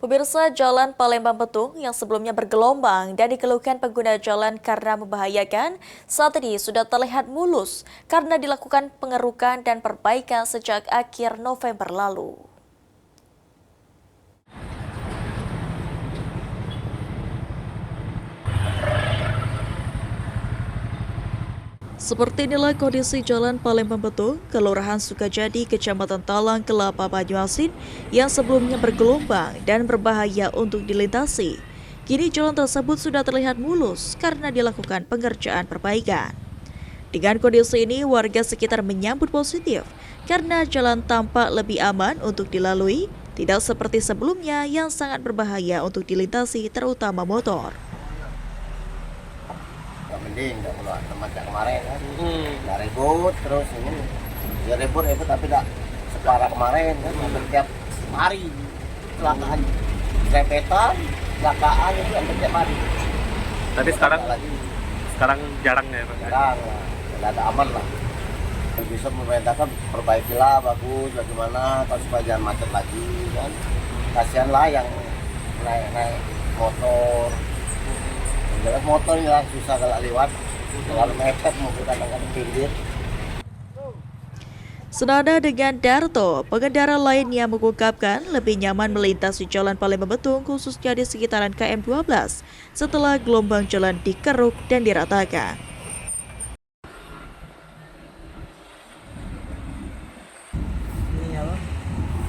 Pemirsa, Jalan Palembang Betung yang sebelumnya bergelombang dan dikeluhkan pengguna jalan karena membahayakan, saat ini sudah terlihat mulus karena dilakukan pengerukan dan perbaikan sejak akhir November lalu. Seperti inilah kondisi Jalan Palembang Betung, Kelurahan Sukajadi, Kecamatan Talang, Kelapa, Banyuasin yang sebelumnya bergelombang dan berbahaya untuk dilintasi. Kini jalan tersebut sudah terlihat mulus karena dilakukan pengerjaan perbaikan. Dengan kondisi ini, warga sekitar menyambut positif karena jalan tampak lebih aman untuk dilalui, tidak seperti sebelumnya yang sangat berbahaya untuk dilintasi terutama motor. Mending nggak perlu tempat yang kemarin kan, nggak ribut terus ini ya ribut tapi nggak separah kemarin kan, hampir tiap hari kecelakaan, repetan, kecelakaan itu hampir tiap hari. Tapi sekarang jarang ya Pak? Jarang lah, nggak ada aman lah. Bisa memerintahkan perbaikilah bagus bagaimana kalau supaya jangan macet lagi kan, kasihan lah yang naik motor. Jalan motor yang susah kalau lewat, kalau mepet mobil kadang-kadang pinggir. Senada dengan Darto, pengendara lain yang mengungkapkan lebih nyaman melintasi Jalan Palembang Betung khususnya di sekitaran KM 12 setelah gelombang jalan dikeruk dan diratakan. Ini apa?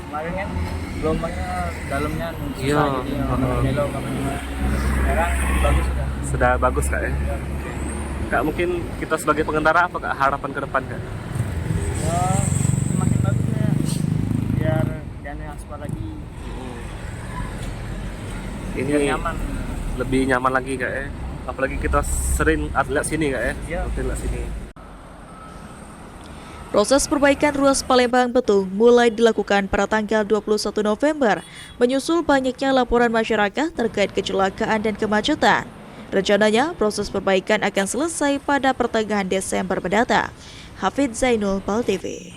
Kemarin kan gelombangnya dalamnya susah, Iya, jadi belok kemana-mana. Sekarang bagus Sudah bagus Kak ya? Kak, mungkin kita sebagai pengendara apa Kak harapan ke depan Kak? Ya, semakin bagus ya, biar jangan aspal lagi, Ini biar nyaman. lebih nyaman lagi Kak ya? Apalagi kita sering lihat sini Kak ya? Iya. Rutin lihat sini. Proses perbaikan ruas Palembang Betung mulai dilakukan pada tanggal 21 November, menyusul banyaknya laporan masyarakat terkait kecelakaan dan kemacetan. Rencananya, proses perbaikan akan selesai pada pertengahan Desember mendatang. Hafid Zainul, PAL TV.